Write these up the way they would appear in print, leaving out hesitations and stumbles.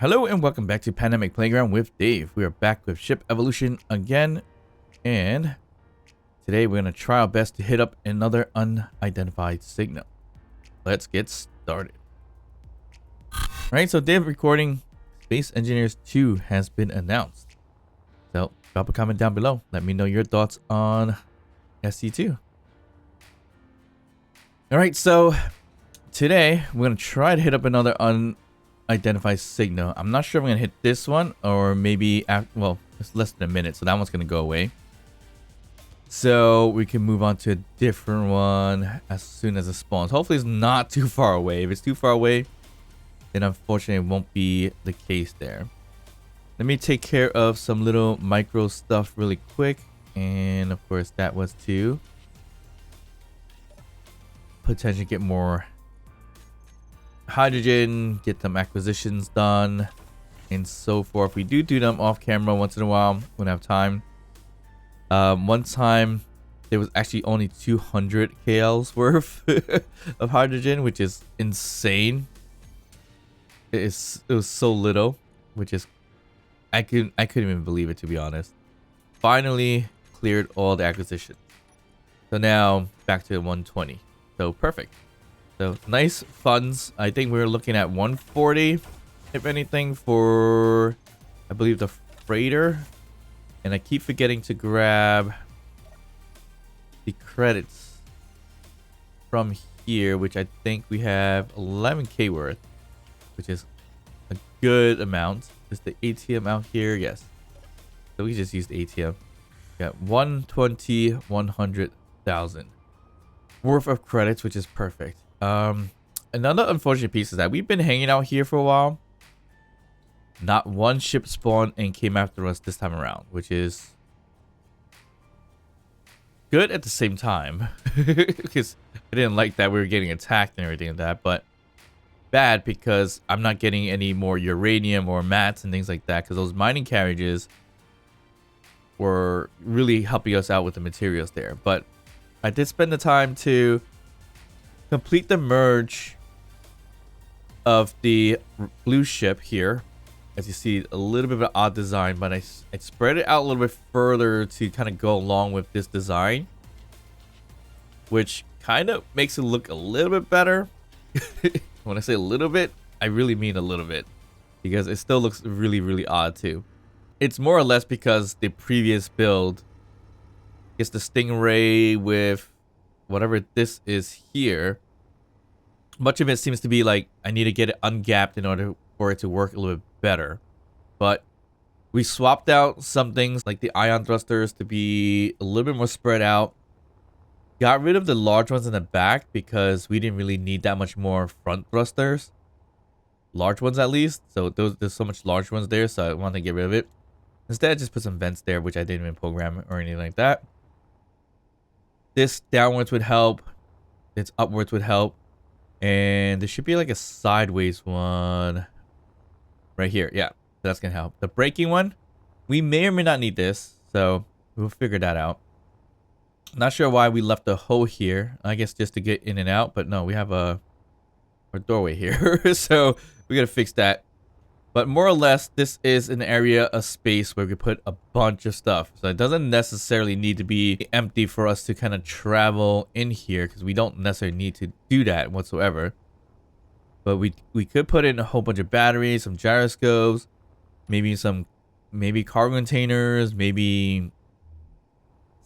Hello and welcome back to Pandemic Playground with Dave. We are back with Ship Evolution again, and today we're going to try our best to hit up another unidentified signal. Let's get started. Alright, so Dave recording Space Engineers 2 has been announced. So drop a comment down below. Let me know your thoughts on SC2. Alright, so today we're going to try to hit up another unidentified signal. I'm not sure if I'm gonna hit this one or maybe after, well, it's less than a minute, so that one's gonna go away. So we can move on to a different one as soon as it spawns. Hopefully it's not too far away. If it's too far away, then unfortunately it won't be the case there. Let me take care of some little micro stuff really quick, and of course that was to potentially get more hydrogen, get some acquisitions done, and so forth. We do them off camera once in a while when I have time. One time there was actually only 200 KLs worth of hydrogen, which is insane. It was so little, which is I couldn't even believe it, to be honest. Finally cleared all the acquisitions, so now back to 120. So perfect. So nice funds. I think we were looking at 140, if anything, for I believe the freighter. And I keep forgetting to grab the credits from here, which I think we have 11k worth, which is a good amount. Is the ATM out here? Yes. So we just used the ATM. Got 100,000 worth of credits, which is perfect. Another unfortunate piece is that we've been hanging out here for a while. Not one ship spawned and came after us this time around, which is good at the same time. Because I didn't like that we were getting attacked and everything like that, but bad because I'm not getting any more uranium or mats and things like that, because those mining carriages were really helping us out with the materials there. But I did spend the time to complete the merge of the blue ship here. As you see, a little bit of an odd design, but I spread it out a little bit further to kind of go along with this design, which kind of makes it look a little bit better. When I say a little bit, I really mean a little bit, because it still looks really, really odd too. It's more or less because the previous build is the Stingray with whatever this is here. Much of it seems to be like I need to get it ungapped in order for it to work a little bit better. But we swapped out some things like the ion thrusters to be a little bit more spread out. Got rid of the large ones in the back because we didn't really need that much more front thrusters. Large ones at least. So there's so much large ones there, so I wanted to get rid of it. Instead, I just put some vents there, which I didn't even program or anything like that. This downwards would help. This upwards would help. And there should be like a sideways one right here. Yeah, that's gonna help. The braking one, we may or may not need this, so we'll figure that out. Not sure why we left a hole here. I guess just to get in and out, but no, we have a doorway here. So we gotta fix that. But more or less, this is an area of space where we put a bunch of stuff. So it doesn't necessarily need to be empty for us to kind of travel in here, because we don't necessarily need to do that whatsoever. But we could put in a whole bunch of batteries, some gyroscopes, maybe cargo containers, maybe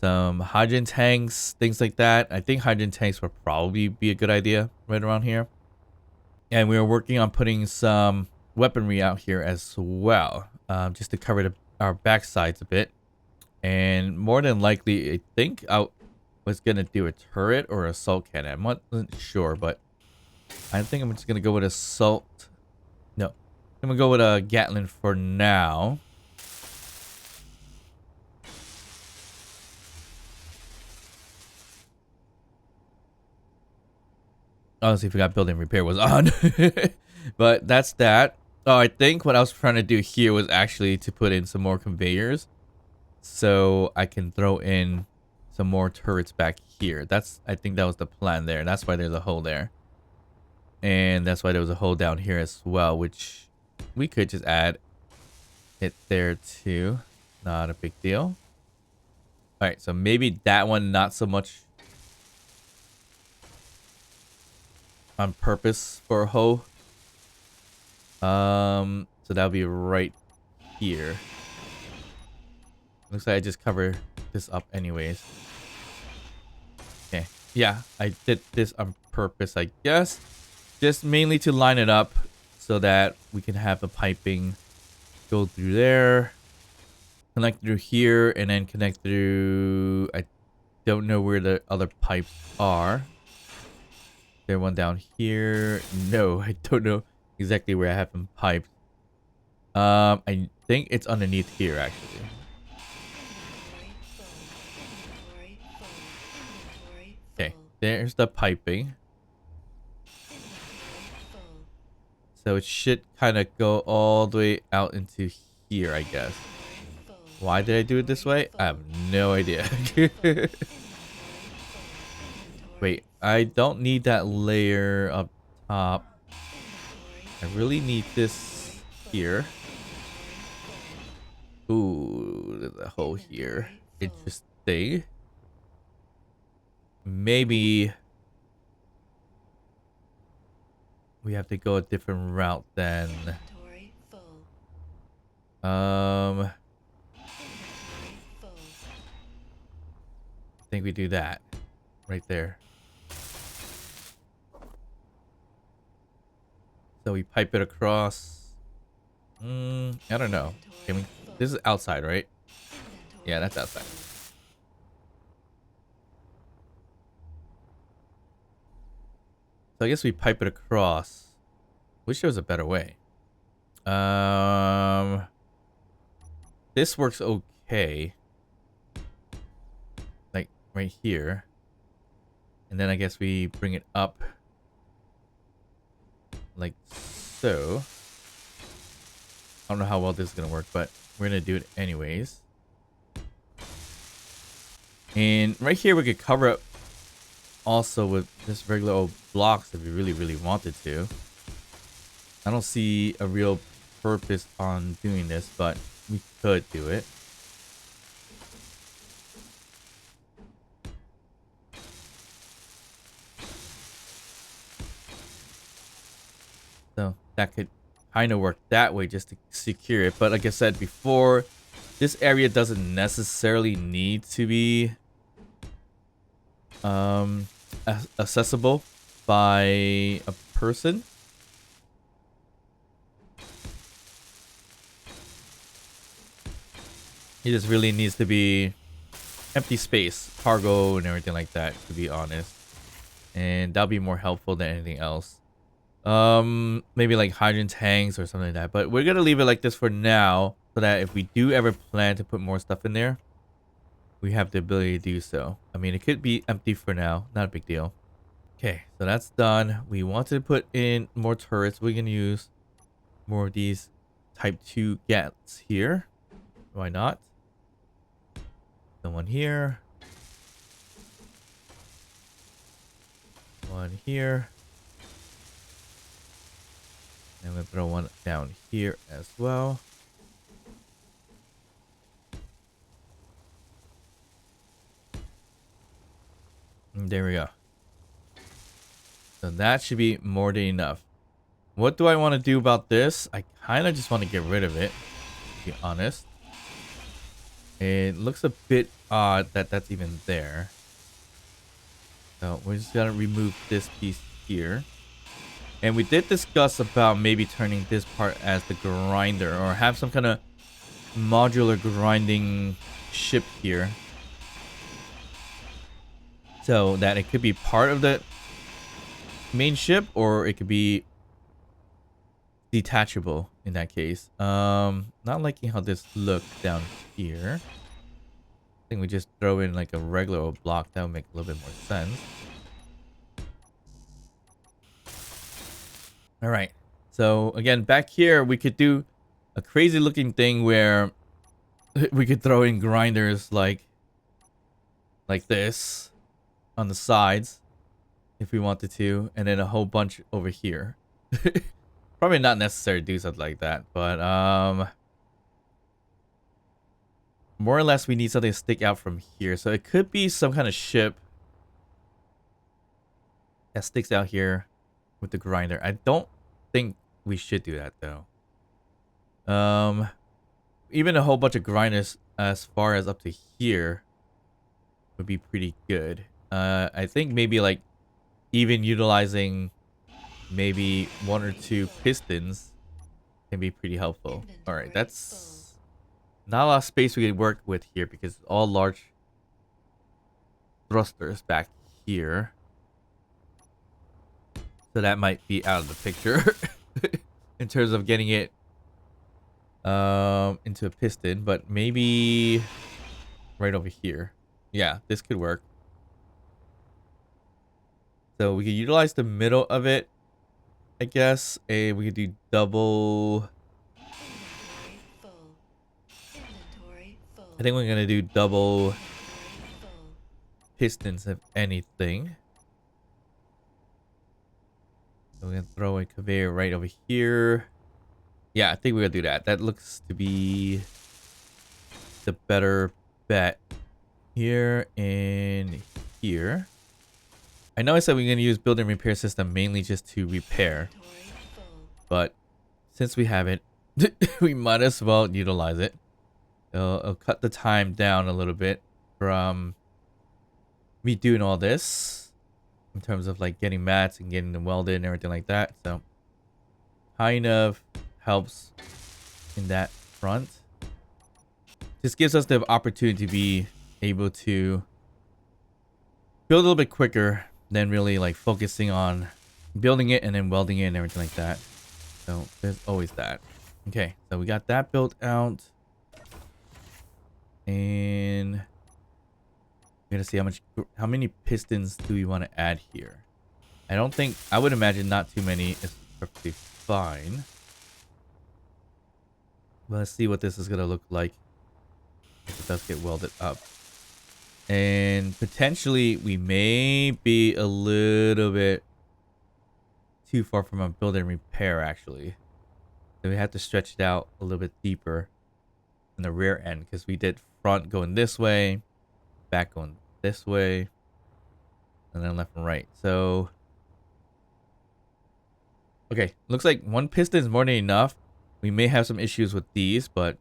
some hydrogen tanks, things like that. I think hydrogen tanks would probably be a good idea right around here. And we are working on putting some weaponry out here as well, just to cover our backsides a bit. And more than likely, I think I was gonna do a turret or assault cannon. I'm not sure, but I think I'm just gonna go with assault. No, I'm gonna go with a Gatling for now. Honestly, forgot building repair was on. But that's that. Oh, I think what I was trying to do here was actually to put in some more conveyors, so I can throw in some more turrets back here. I think that was the plan there. That's why there's a hole there. And that's why there was a hole down here as well, which we could just add it there too. Not a big deal. All right, so maybe that one not so much on purpose for a hoe. So that'll be right here. Looks like I just cover this up anyways. Okay. Yeah, I did this on purpose, I guess. Just mainly to line it up so that we can have the piping go through there, connect through here, and then connect through... I don't know where the other pipes are. There one down here. No, I don't know exactly where I have them piped. I think it's underneath here, actually. Okay, there's the piping. So it should kind of go all the way out into here, I guess. Why did I do it this way? I have no idea. Wait, I don't need that layer up top. I really need this here. Ooh, there's a hole here. Interesting. Maybe we have to go a different route then. I think we do that right there. So we pipe it across. I don't know. Can we? This is outside, right? Yeah, that's outside. So I guess we pipe it across. Wish there was a better way. This works okay. Like right here. And then I guess we bring it up. Like so. I don't know how well this is going to work, but we're going to do it anyways. And right here we could cover up also with just regular old blocks if we really wanted to. I don't see a real purpose on doing this, but we could do it. So that could kind of work that way just to secure it. But like I said before, this area doesn't necessarily need to be accessible by a person. It just really needs to be empty space, cargo and everything like that, to be honest. And that'll be more helpful than anything else. Maybe like hydrogen tanks or something like that. But we're gonna leave it like this for now, so that if we do ever plan to put more stuff in there, we have the ability to do so. I mean, it could be empty for now, not a big deal. Okay, so that's done. We wanted to put in more turrets. We're gonna use more of these type 2 gats here. Why not? One here. One here. And we'll throw one down here as well. And there we go. So that should be more than enough. What do I want to do about this? I kind of just want to get rid of it, to be honest. It looks a bit odd that that's even there. So we're just gonna remove this piece here. And we did discuss about maybe turning this part as the grinder, or have some kind of modular grinding ship here, so that it could be part of the main ship, or it could be detachable in that case. Not liking how this looks down here. I think we just throw in like a regular old block. That would make a little bit more sense. All right. So again, back here, we could do a crazy looking thing where we could throw in grinders like this on the sides if we wanted to, and then a whole bunch over here. Probably not necessary to do something like that, but more or less we need something to stick out from here. So it could be some kind of ship that sticks out here with the grinder. I don't think we should do that though. Even a whole bunch of grinders as far as up to here would be pretty good. I think maybe like even utilizing maybe 1 or 2 pistons can be pretty helpful. All right, that's not a lot of space we can work with here because it's all large thrusters back here. So that might be out of the picture in terms of getting it into a piston, but maybe right over here. Yeah, this could work. So we could utilize the middle of it, I guess, and we could do double. I think we're gonna do double pistons if anything. So we're gonna throw a conveyor right over here. Yeah, I think we're gonna do that. That looks to be the better bet. Here and here. I know I said we're gonna use build and repair system mainly just to repair, but since we have it, we might as well utilize it. It'll cut the time down a little bit from me doing all this in terms of like getting mats and getting them welded and everything like that. So kind of helps in that front. This gives us the opportunity to be able to build a little bit quicker than really like focusing on building it and then welding it and everything like that. So there's always that. Okay, so we got that built out. And we're gonna see how many pistons do we want to add here. I would imagine not too many is perfectly fine. But let's see what this is gonna look like if it does get welded up. And potentially we may be a little bit too far from a build and repair actually. So we have to stretch it out a little bit deeper in the rear end because we did front going this way, back going this way, and then left and right. So okay, looks like 1 piston is more than enough. We may have some issues with these, but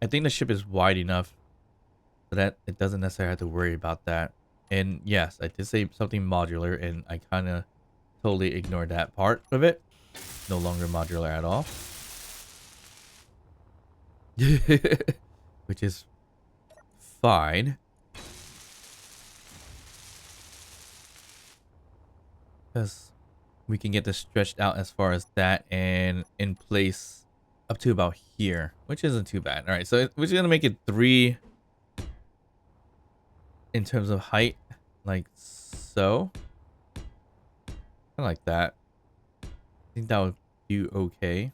I think the ship is wide enough so that it doesn't necessarily have to worry about that. And yes, I did say something modular, and I kind of totally ignored that part of it. No longer modular at all. Which is fine. Because we can get this stretched out as far as that and in place up to about here, which isn't too bad. All right, so we're just gonna make it 3 in terms of height, like so. Kind of like that. I think that would do okay.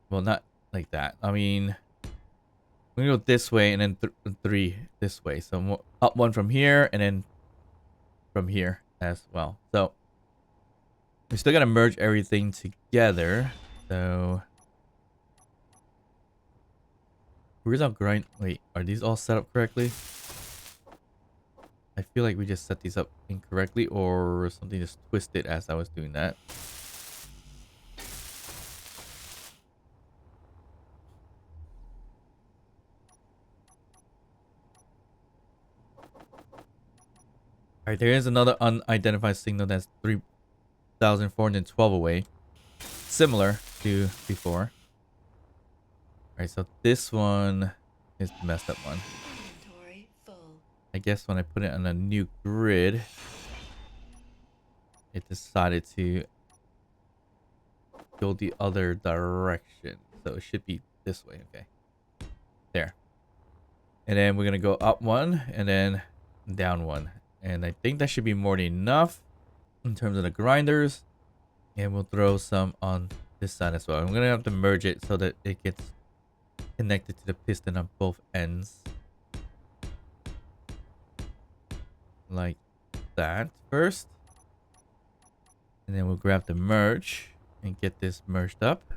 Well, not like that. I mean, we're gonna go this way and then 3 this way. So up 1 from here and then from here as well. So we still gotta merge everything together. So where's our grind? Wait, are these all set up correctly? I feel like we just set these up incorrectly or something just twisted as I was doing that. Alright, there is another unidentified signal that's 3,412 away. Similar to before. Alright, so this one is the messed up one. I guess when I put it on a new grid, it decided to go the other direction. So it should be this way. Okay. There. And then we're going to go up 1 and then down 1. And I think that should be more than enough in terms of the grinders. And we'll throw some on this side as well. I'm going to have to merge it so that it gets connected to the piston on both ends. Like that first. And then we'll grab the merge and get this merged up.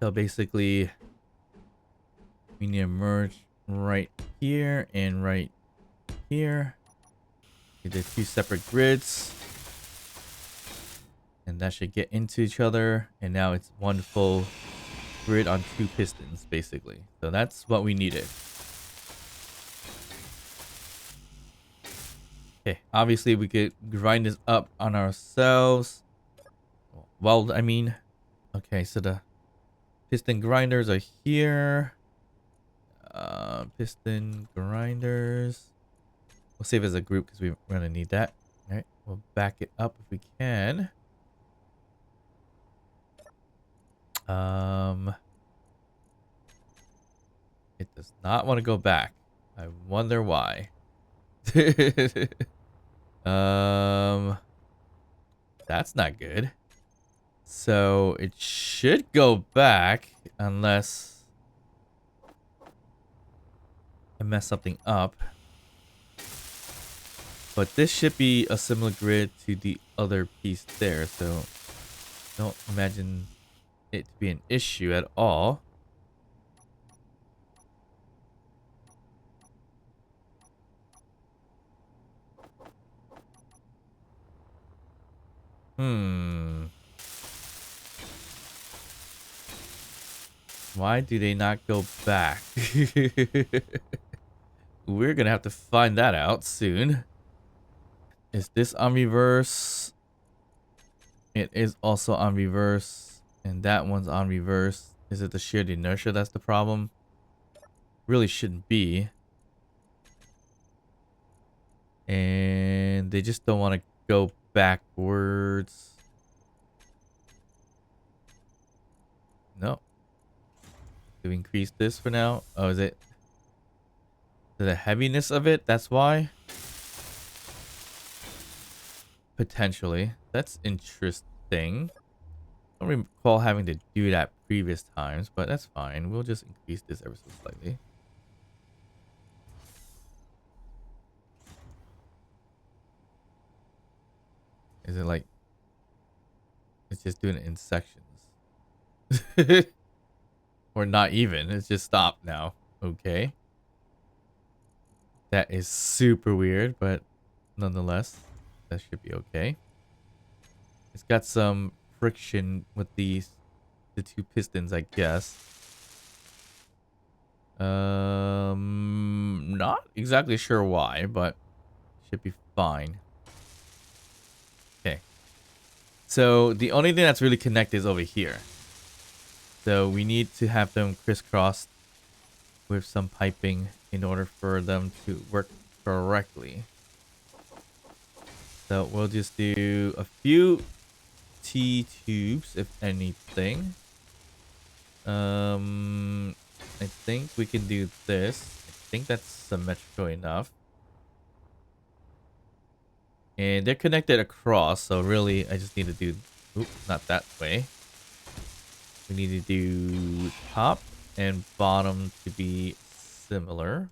So basically, we need to merge right here and right here. We did 2 separate grids. And that should get into each other. And now it's one full grid on 2 pistons, basically. So that's what we needed. Okay, obviously we could grind this up on ourselves. Well, I mean, okay, so the piston grinders are here. Piston grinders. We'll save as a group because we're gonna need that. All right, we'll back it up if we can. It does not want to go back. I wonder why. That's not good. So it should go back unless I mess something up. But this should be a similar grid to the other piece there, so don't imagine it to be an issue at all. Why do they not go back? We're gonna have to find that out soon. Is this on reverse? It is also on reverse. And that one's on reverse. Is it the shared inertia that's the problem? Really shouldn't be. And they just don't want to go backwards. No. Do we increase this for now? Oh, is it the heaviness of it? That's why? Potentially. That's interesting. I don't recall having to do that previous times, but that's fine. We'll just increase this ever so slightly. Is it like it's just doing it in sections? Or not even. It's just stopped now. Okay. That is super weird, but nonetheless, that should be okay. It's got some friction with the 2 pistons, I guess. Not exactly sure why, but should be fine. Okay. So the only thing that's really connected is over here. So we need to have them crisscrossed with some piping in order for them to work correctly. So we'll just do a few T-tubes, if anything. I think we can do this. I think that's symmetrical enough. And they're connected across, so really I just need to do... Oops, not that way. We need to do top and bottom to be similar.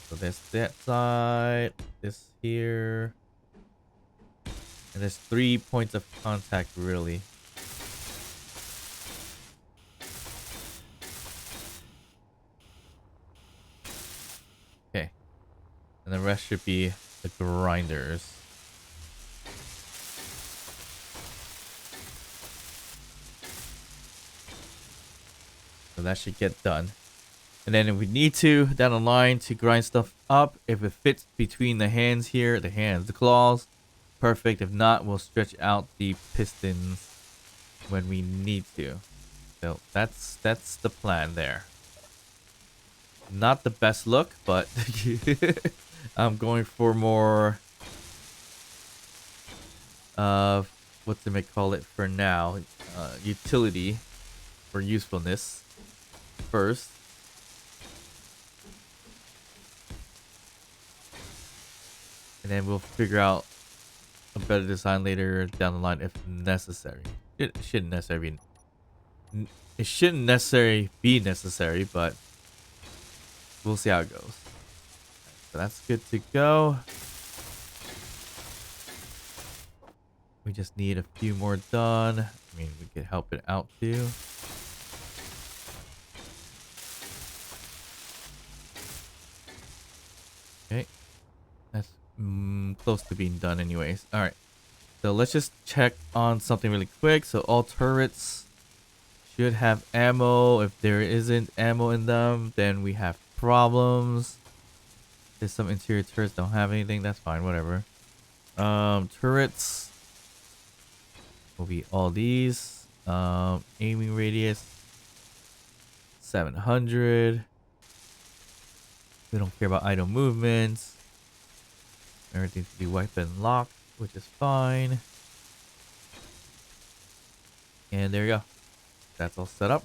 So there's that side, this here. And there's 3 points of contact, really. Okay. And the rest should be the grinders. So that should get done. And then if we need to, down the line to grind stuff up, if it fits between the hands here, the claws, perfect. If not, we'll stretch out the pistons when we need to. So that's the plan there. Not the best look, but I'm going for more what they call it for now, utility or usefulness first. And then we'll figure out a better design later down the line if necessary. It shouldn't necessarily be necessary, but we'll see how it goes. So that's good to go. We just need a few more done. I mean, we could help it out too. Okay. That's close to being done anyways. All right. So let's just check on something really quick. So all turrets should have ammo. If there isn't ammo in them, then we have problems. There's some interior turrets don't have anything. That's fine. Whatever. Turrets will be all these. Aiming radius 700. We don't care about idle movements. Everything to be weapon locked, which is fine. And there you go. That's all set up.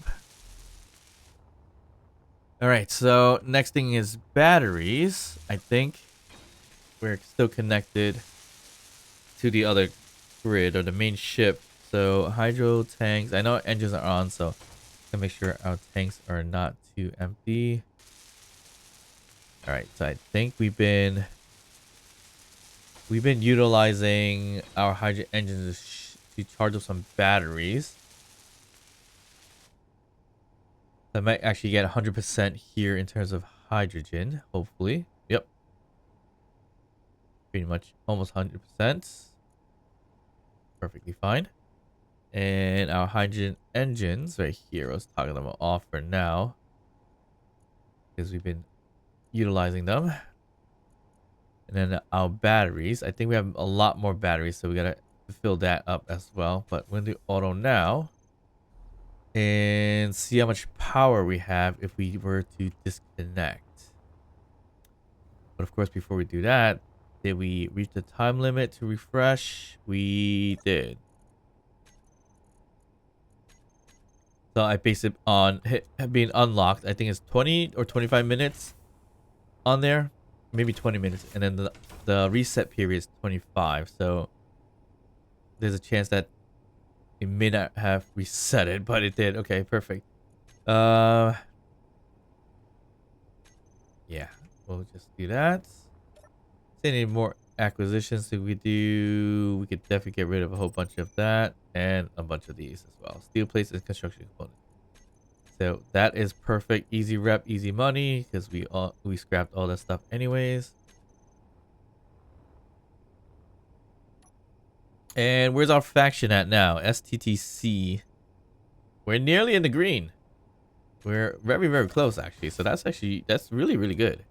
All right, so next thing is batteries. I think we're still connected to the other grid or the main ship. So hydro tanks. I know engines are on, so to make sure our tanks are not too empty. All right, so I think we've been utilizing our hydro engines to charge up some batteries. I might actually get 100% here in terms of hydrogen, hopefully. Yep. Pretty much almost 100%. Perfectly fine. And our hydrogen engines right here, let's toggle them off for now, because we've been utilizing them. And then our batteries, I think we have a lot more batteries, so we gotta fill that up as well. But we're gonna do auto now and see how much power we have if we were to disconnect. But of course, before we do that, did we reach the time limit to refresh? We did. So I base it on being unlocked. I think it's 20 or 25 minutes on there. Maybe 20 minutes. And then the reset period is 25. So there's a chance that it may not have reset it, but it did. Okay, perfect. Yeah, we'll just do that. Any more acquisitions that we do? We could definitely get rid of a whole bunch of that and a bunch of these as well. Steel plates and construction components. So that is perfect. Easy rep, easy money, because we scrapped all that stuff anyways. And where's our faction at now? STTC. We're nearly in the green. We're very, very close actually. So that's really, really good.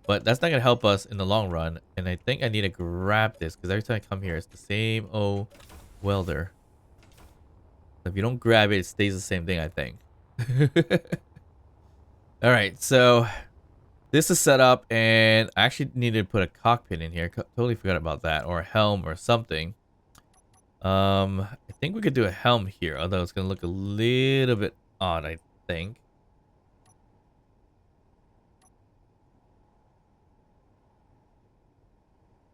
But that's not going to help us in the long run. And I think I need to grab this because every time I come here, it's the same old welder. So if you don't grab it, it stays the same thing, I think. All right, so this is set up, and I actually needed to put a cockpit in here. Totally forgot about that, or a helm or something. I think we could do a helm here, although it's going to look a little bit odd, I think.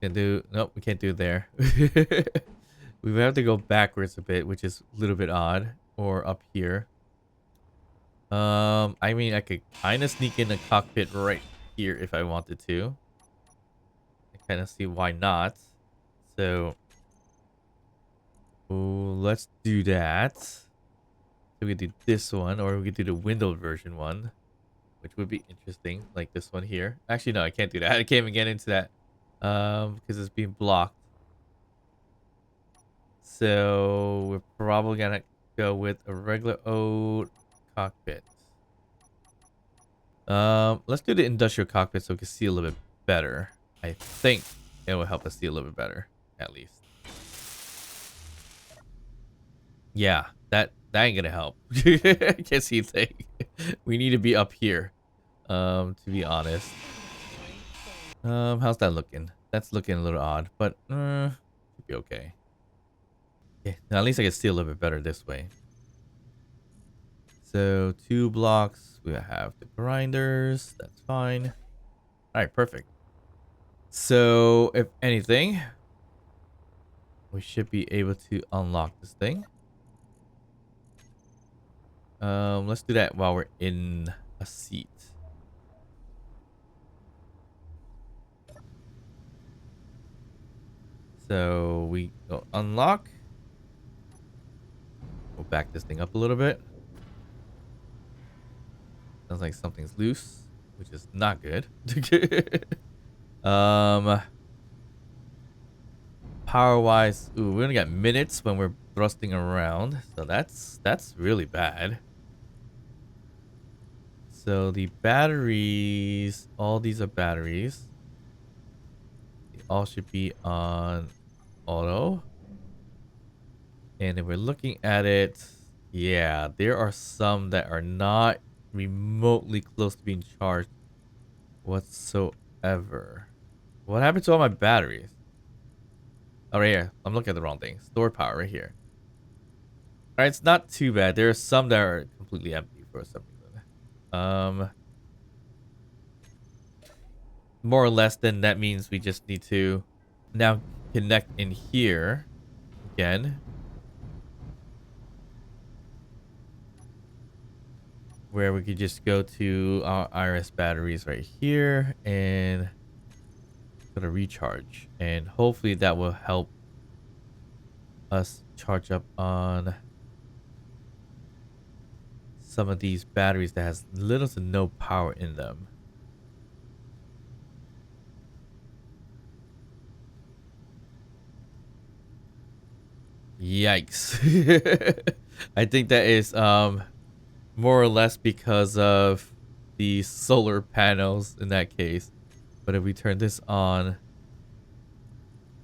Nope, we can't do there. We would have to go backwards a bit, which is a little bit odd, or up here. I mean, I could kind of sneak in a cockpit right here if I wanted to. I kind of see why not. So, let's do that. So we could do this one, or we could do the windowed version one, which would be interesting, like this one here. Actually, no, I can't do that. I can't even get into that, because it's being blocked. So we're probably gonna go with a regular old cockpit. Let's do the industrial cockpit so we can see a little bit better. I think it will help us see a little bit better, at least. Yeah, that ain't gonna help. I can't see a thing. We need to be up here, to be honest. How's that looking? That's looking a little odd, but should be okay. Yeah, now at least I can see a little bit better this way. So 2 blocks. We have the grinders. That's fine. All right, perfect. So if anything, we should be able to unlock this thing. Let's do that while we're in a seat. So we go unlock. We'll back this thing up a little bit. Sounds like something's loose, which is not good. um, Power wise, ooh, we only got minutes when we're thrusting around, so that's really bad. So the batteries, all these are batteries. They all should be on auto. And if we're looking at it, yeah, there are some that are not remotely close to being charged whatsoever. What happened to all my batteries? Oh, right here. I'm looking at the wrong thing. Store power right here. All right, it's not too bad. There are some that are completely empty for some reason. More or less, then that means we just need to now connect in here again, where we could just go to our IRS batteries right here and go to recharge, and hopefully that will help us charge up on some of these batteries that has little to no power in them. Yikes. I think that is more or less because of the solar panels in that case. But if we turn this on,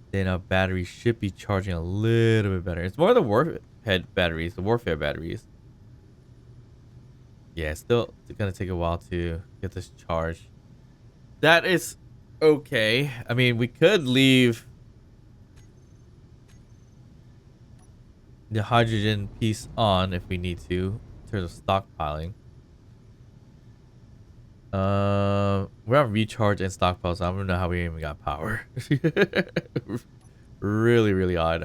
then our battery should be charging a little bit better. It's more the warhead batteries, the warfare batteries. Yeah, it's still gonna take a while to get this charged. That is okay. I mean, we could leave the hydrogen piece on if we need to, in terms of stockpiling. We're on recharge and stockpile, so I don't know how we even got power. Really, really odd.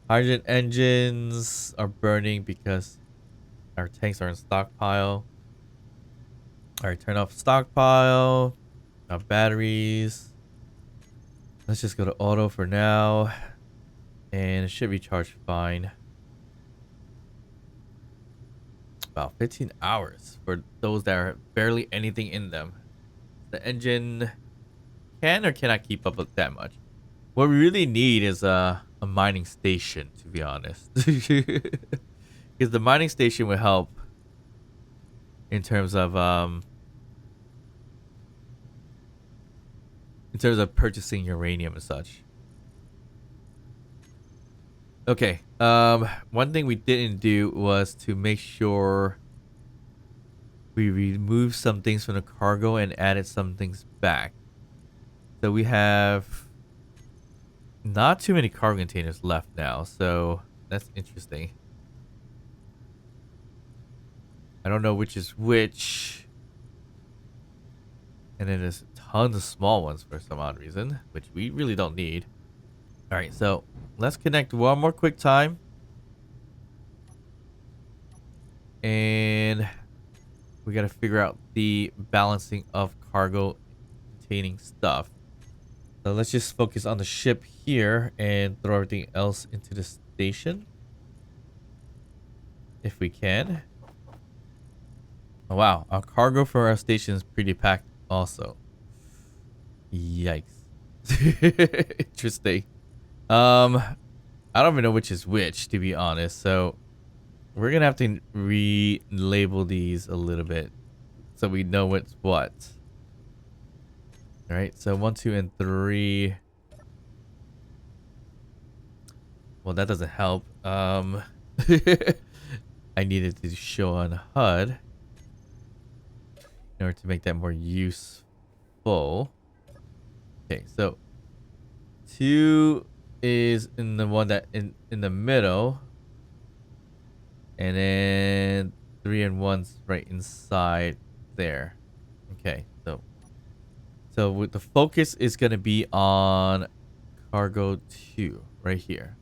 Hydrogen engines are burning because our tanks are in stockpile. All right, turn off stockpile. Our batteries. Let's just go to auto for now, and it should recharge fine. About 15 hours for those that are barely anything in them. The engine can or cannot keep up with that much. What we really need is a mining station, to be honest. Because the mining station will help in terms of purchasing uranium and such. Okay. One thing we didn't do was to make sure we removed some things from the cargo and added some things back. So we have not too many cargo containers left now, so that's interesting. I don't know which is which. And then there's tons of small ones for some odd reason, which we really don't need. All right, so let's connect one more quick time. And we got to figure out the balancing of cargo containing stuff. So let's just focus on the ship here and throw everything else into the station. If we can. Oh, wow. Our cargo for our station is pretty packed also. Yikes. Interesting. I don't even know which is which, to be honest. So we're going to have to relabel these a little bit so we know what's what. All right. So 1, 2, and 3. Well, that doesn't help. I needed to show on HUD in order to make that more useful. Okay, so 2 is in the one that in the middle, and then 3 and 1's right inside there. Okay, so with the focus is going to be on cargo 2 right here.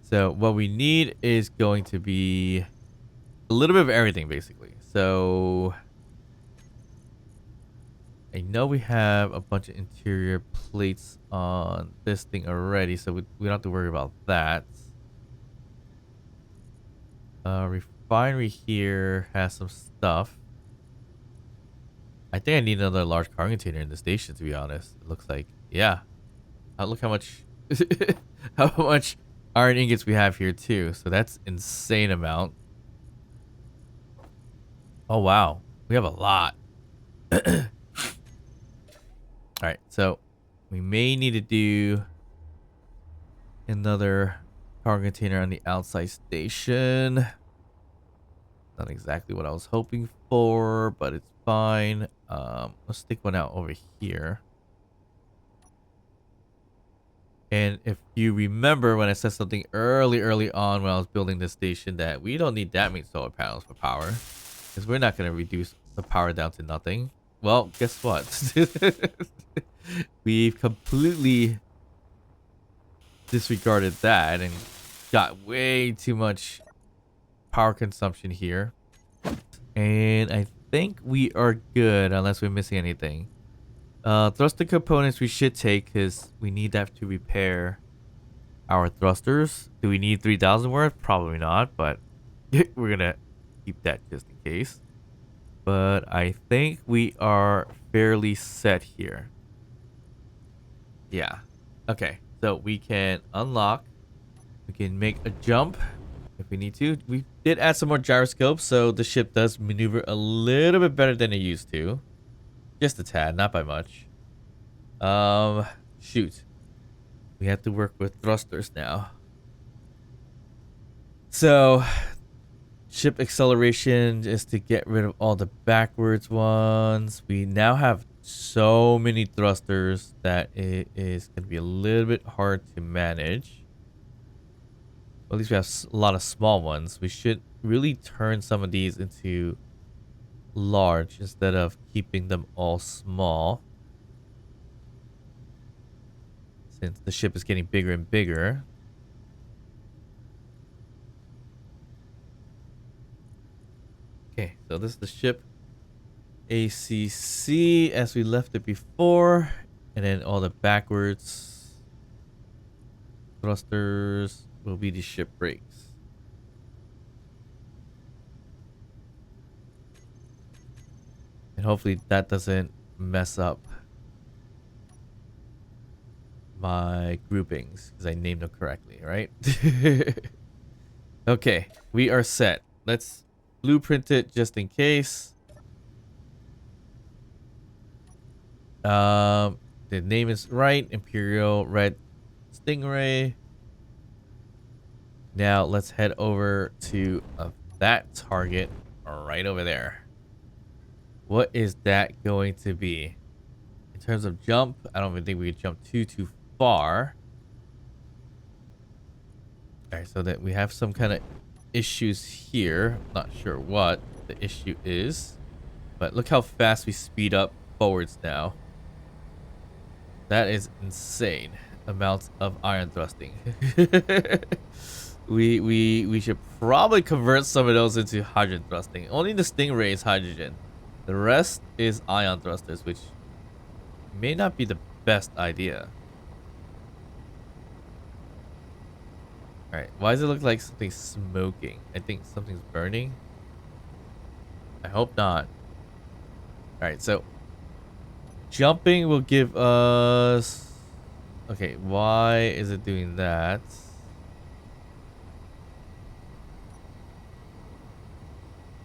So what we need is going to be a little bit of everything, basically. So I know we have a bunch of interior plates on this thing already, so we don't have to worry about that. Refinery here has some stuff. I think I need another large car container in the station, to be honest. It looks like, yeah. Look how much, how much iron ingots we have here too. So that's insane amount. Oh wow, we have a lot. All right, so we may need to do another car container on the outside station. Not exactly what I was hoping for, but it's fine. Let's stick one out over here. And if you remember when I said something early on when I was building this station that we don't need that many solar panels for power, because we're not going to reduce the power down to nothing. Well, guess what? We've completely disregarded that and got way too much power consumption here. And I think we are good unless we're missing anything. Thruster components we should take because we need that to repair our thrusters. Do we need 3,000 worth? Probably not, but we're gonna keep that just in case. But I think we are fairly set here. Yeah. Okay, so we can unlock. We can make a jump if we need to. We did add some more gyroscopes, so the ship does maneuver a little bit better than it used to. Just a tad, not by much. Shoot. We have to work with thrusters now. So, ship acceleration is to get rid of all the backwards ones. We now have so many thrusters that it is going to be a little bit hard to manage. Well, at least we have a lot of small ones. We should really turn some of these into large instead of keeping them all small. Since the ship is getting bigger and bigger. Okay, so this is the ship ACC as we left it before. And then all the backwards thrusters will be the ship brakes. And hopefully that doesn't mess up my groupings because I named them correctly, right? Okay, we are set. Let's blueprint it just in case. The name is right. Imperial Red Stingray. Now let's head over to that target right over there. What is that going to be? In terms of jump, I don't even think we could jump too far. All right, so that we have some kind of issues here. Not sure what the issue is, but look how fast we speed up forwards now. That is insane amounts of iron thrusting. we should probably convert some of those into hydrogen thrusting. Only the Stingray is hydrogen. The rest is ion thrusters, which may not be the best idea. Alright, why does it look like something's smoking? I think something's burning. I hope not. Alright, so jumping will give us... Okay, why is it doing that?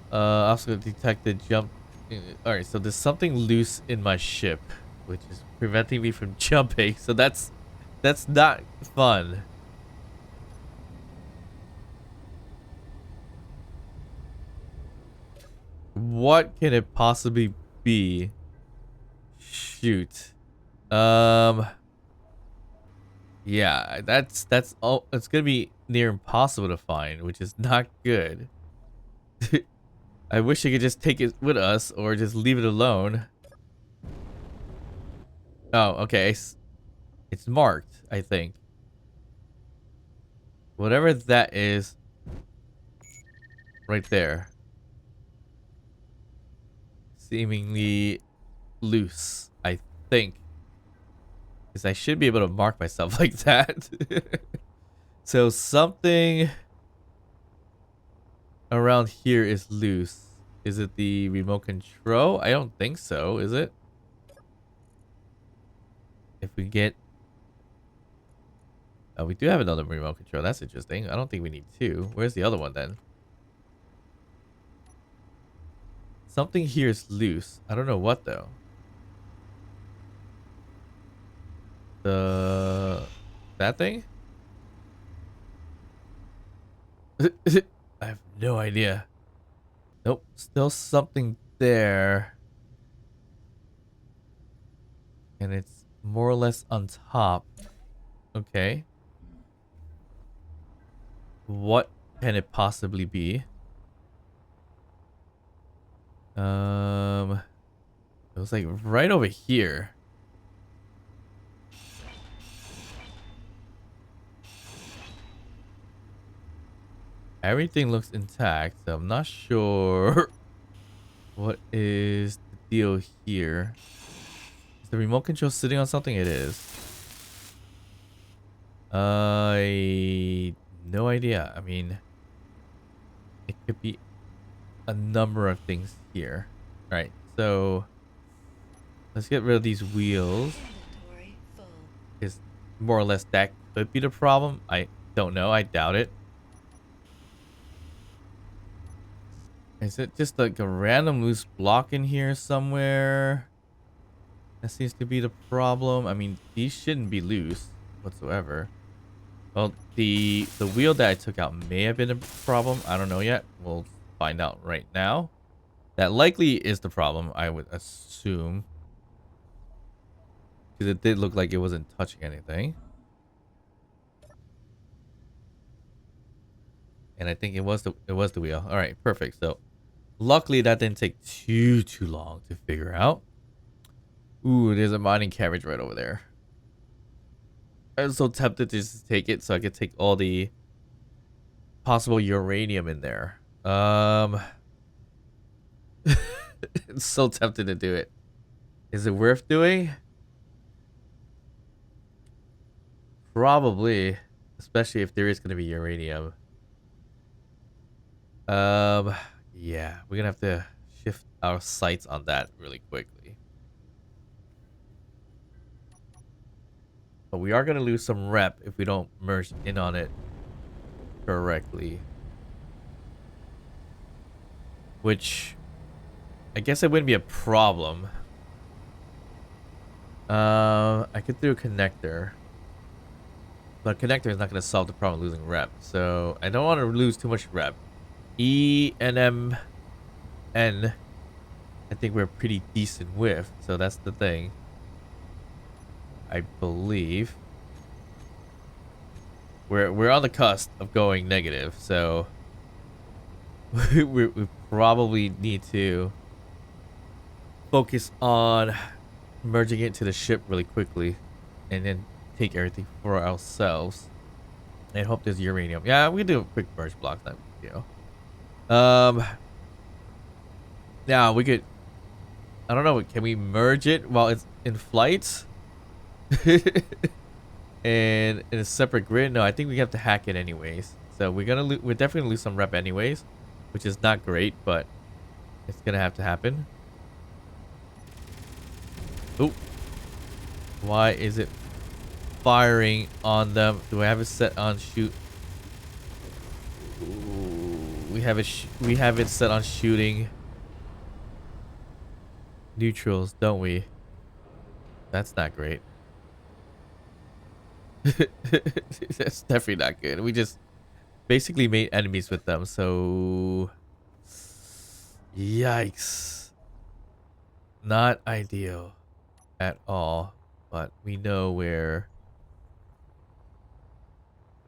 Also detected jump. Alright, so there's something loose in my ship, which is preventing me from jumping. So that's not fun. What can it possibly be? Shoot. Yeah, that's all. It's gonna be near impossible to find, which is not good. I wish I could just take it with us or just leave it alone. Oh, okay. It's marked, I think. Whatever that is, right there. Seemingly loose, I think. Because I should be able to mark myself like that. So something around here is loose. Is it the remote control? I don't think so, is it? If we get... Oh, we do have another remote control. That's interesting. I don't think we need two. Where's the other one then? Something here is loose. I don't know what though. That thing? I have no idea. Nope. Still something there. And it's more or less on top. Okay. What can it possibly be? It was like right over here. Everything looks intact, so I'm not sure what is the deal here. Is the remote control sitting on something? It is. No idea. I mean, it could be a number of things here. All right, so let's get rid of these wheels. Is more or less that could be the problem. I don't know. I doubt it. Is it just like a random loose block in here somewhere? That seems to be the problem. I mean, these shouldn't be loose whatsoever. Well, the wheel that I took out may have been a problem. I don't know yet. We'll find out right now. That likely is the problem, I would assume. Because it did look like it wasn't touching anything. And I think it was the wheel. All right, perfect. So luckily that didn't take too long to figure out. Ooh, there's a mining carriage right over there. I was so tempted to just take it so I could take all the possible uranium in there. It's so tempted to do it. Is it worth doing? Probably, especially if there is going to be uranium. Yeah, we're gonna have to shift our sights on that really quickly. But we are gonna lose some rep if we don't merge in on it correctly. Which, I guess it wouldn't be a problem. I could do a connector. But a connector is not gonna solve the problem of losing rep. So, I don't want to lose too much rep. E and M N, I think we're pretty decent with, so that's the thing. I believe we're on the cusp of going negative, so we probably need to focus on merging it to the ship really quickly, and then take everything for ourselves. And hope there's uranium. Yeah, we can do a quick merge block. That you know. Now we could. I don't know. Can we merge it while it's in flight? And in a separate grid? No, I think we have to hack it anyways. So we're definitely gonna lose some rep anyways, which is not great, but it's gonna have to happen. Oh, why is it firing on them? Do I have it set on shoot? Ooh, we have it set on shooting neutrals, don't we? That's not great. That's definitely not good. We just basically made enemies with them, so yikes. Not ideal at all, but we know where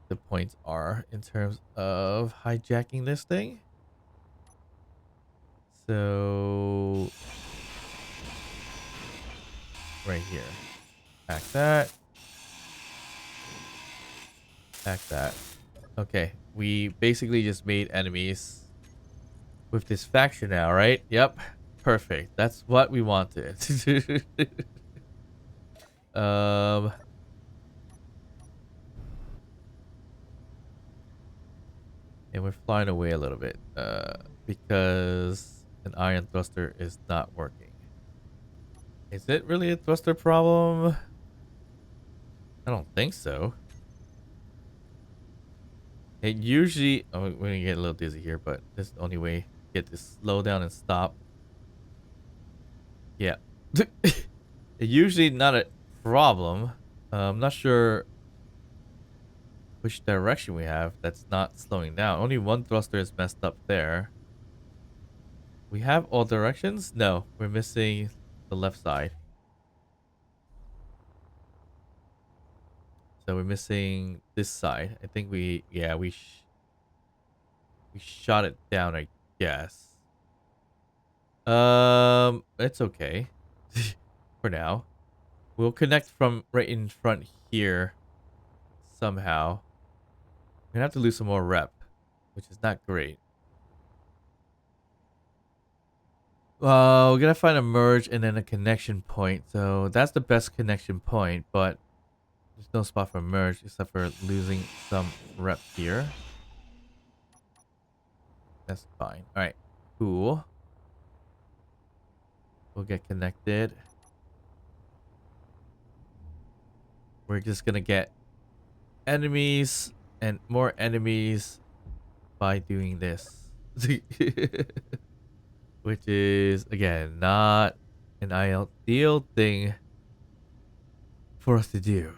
the points are in terms of hijacking this thing. So right here. Hack that. Hack that. Okay, we basically just made enemies with this faction now, right? Yep. perfect. That's what we wanted. um, and we're flying away a little bit. Because an ion thruster is not working. Is it really a thruster problem? I don't think so. It usually, oh, we're gonna get a little dizzy here, but this is the only way to get this slow down and stop. Yeah. It's usually not a problem. I'm not sure which direction we have that's not slowing down. Only one thruster is messed up there. We have all directions? No, we're missing the left side. So we're missing this side. I think we shot it down, I guess. It's okay. For now. We'll connect from right in front here somehow. We're gonna have to lose some more rep, which is not great. We're gonna find a merge and then a connection point. So that's the best connection point, but there's no spot for merge except for losing some rep here. That's fine. Alright, cool. We'll get connected. We're just gonna get enemies and more enemies by doing this. Which is, again, not an ideal thing for us to do.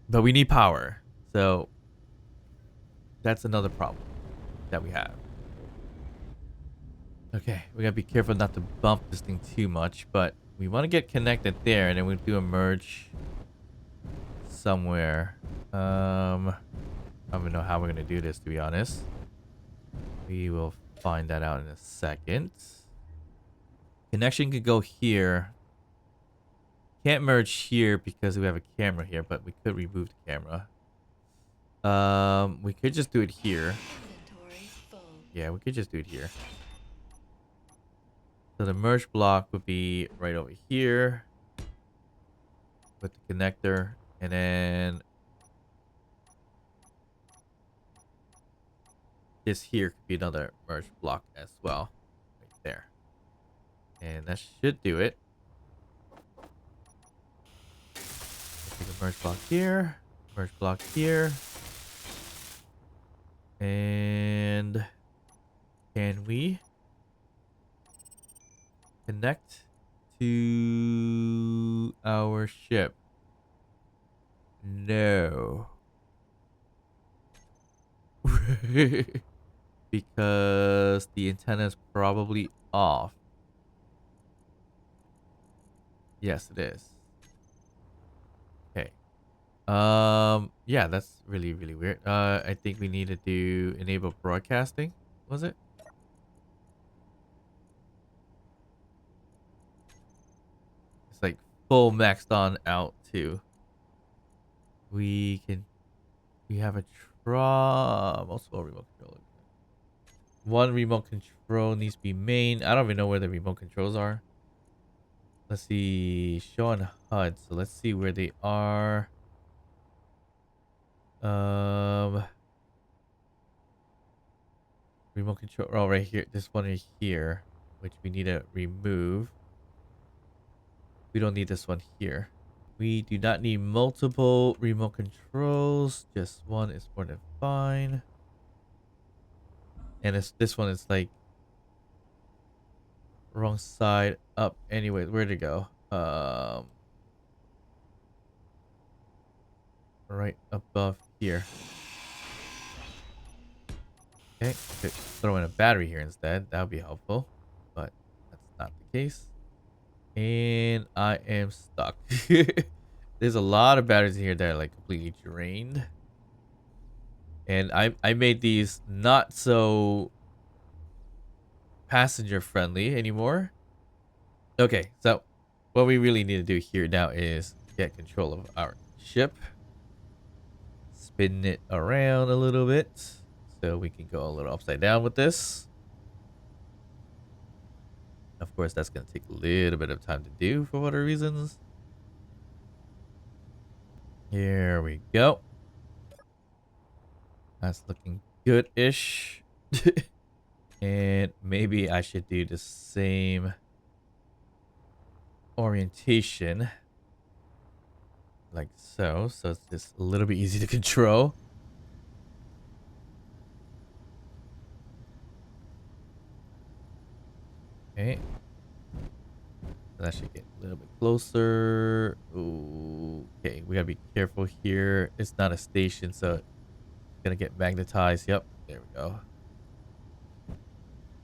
But we need power. So that's another problem that we have. Okay, we gotta be careful not to bump this thing too much, but we want to get connected there, and then we'll do a merge somewhere. I don't even know how we're gonna do this, to be honest. We will find that out in a second. Connection could go here. Can't merge here because we have a camera here, but we could remove the camera. We could just do it here. Yeah, we could just do it here. So the merge block would be right over here with the connector, and then this here could be another merge block as well, right there. And that should do it. Take a merge block here, merge block here, and can we connect to our ship? No. Because the antenna is probably off. Yes, it is. Okay. Yeah, that's really, really weird. I think we need to do enable broadcasting. Was it? It's like full maxed on out too. We have a multiple remote control. One remote control needs to be main. I don't even know where the remote controls are. Let's see. Show on HUD. So let's see where they are. Remote control. Oh, right here. This one right here, which we need to remove. We don't need this one here. We do not need multiple remote controls. Just one is more than fine. And this one is like wrong side up. Anyway, where'd it go? Right above here. Okay, could throw in a battery here instead. That would be helpful, but that's not the case. And I am stuck. There's a lot of batteries in here that are like completely drained. And I made these not so passenger friendly anymore. Okay, so what we really need to do here now is get control of our ship. Spin it around a little bit. So we can go a little upside down with this. Of course, that's going to take a little bit of time to do for whatever reasons. Here we go. That's looking good-ish. And maybe I should do the same orientation. Like so. So it's just a little bit easy to control. Okay. That should get a little bit closer. Ooh, okay, we gotta be careful here. It's not a station, so it's gonna get magnetized. Yep, there we go.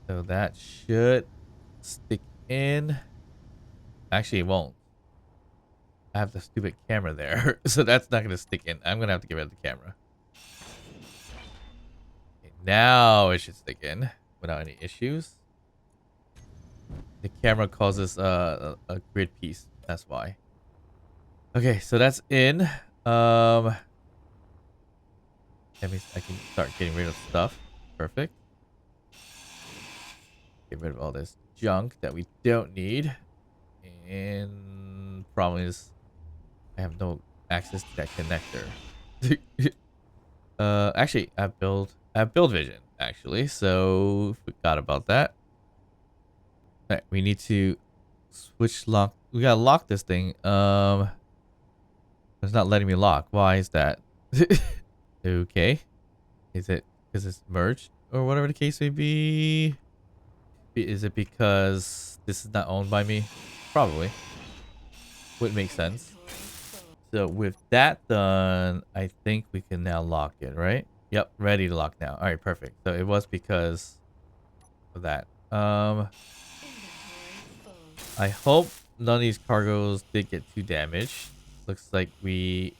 So that should stick in. Actually, it won't. I have the stupid camera there, so that's not gonna stick in. I'm gonna have to get rid of the camera. Okay, now it should stick in without any issues. The camera causes a grid piece. That's why. Okay, so that's in. That means I can start getting rid of stuff. Perfect. Get rid of all this junk that we don't need. And problem is, I have no access to that connector. Actually, I have build vision actually, so forgot about that. All right, we need to switch lock. We gotta lock this thing. It's not letting me lock. Why is that? Okay. Is it because it's merged or whatever the case may be? Is it because this is not owned by me? Probably. Would make sense. So with that done, I think we can now lock it, right? Yep, ready to lock now. All right, perfect. So it was because of that. I hope none of these cargoes did get too damaged. Looks like we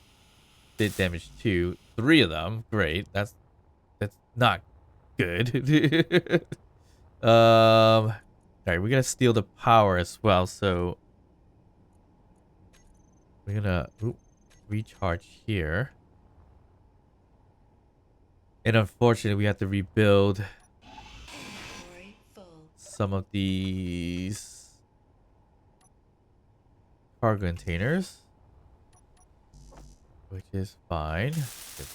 did damage 3 of them. Great. That's not good. All right, we're gonna steal the power as well. So we're gonna recharge here. And unfortunately, we have to rebuild some of these cargo containers, which is fine. It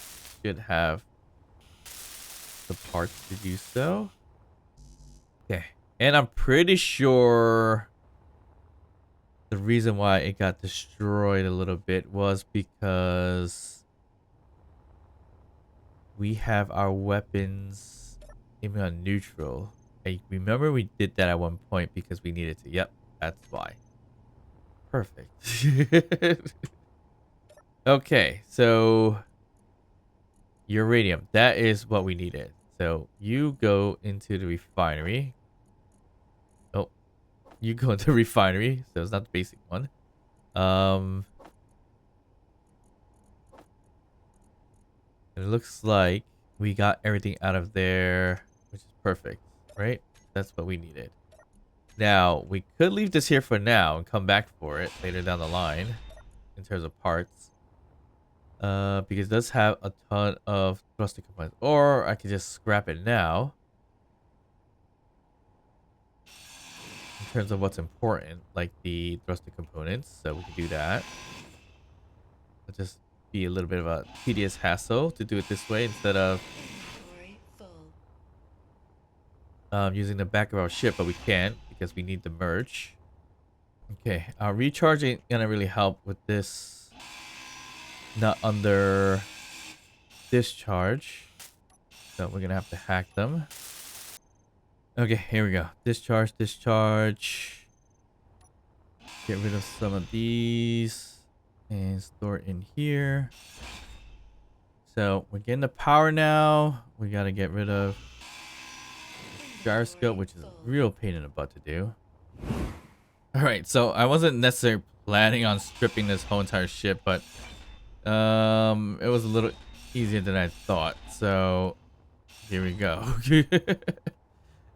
should have the parts to do so. Okay, and I'm pretty sure the reason why it got destroyed a little bit was because we have our weapons aiming on neutral. I remember we did that at one point because we needed to. Yep, that's why. Perfect. Okay, so uranium. That is what we needed. So you go into the refinery. Oh, you go into the refinery. So it's not the basic one. It looks like we got everything out of there, which is perfect, right? That's what we needed. Now, we could leave this here for now and come back for it later down the line in terms of parts. Because it does have a ton of thruster components. Or I could just scrap it now. In terms of what's important, like the thruster components. So we can do that. It'll just be a little bit of a tedious hassle to do it this way instead of using the back of our ship, but we can't because we need the merge. Okay, our recharge ain't gonna really help with this. Not under discharge, so we're gonna have to hack them. Okay, here we go. Discharge. Get rid of some of these and store it in here. So we're getting the power now. We gotta get rid of the gyroscope, which is a real pain in the butt to do. All right, so I wasn't necessarily planning on stripping this whole entire ship, but it was a little easier than I thought. So here we go.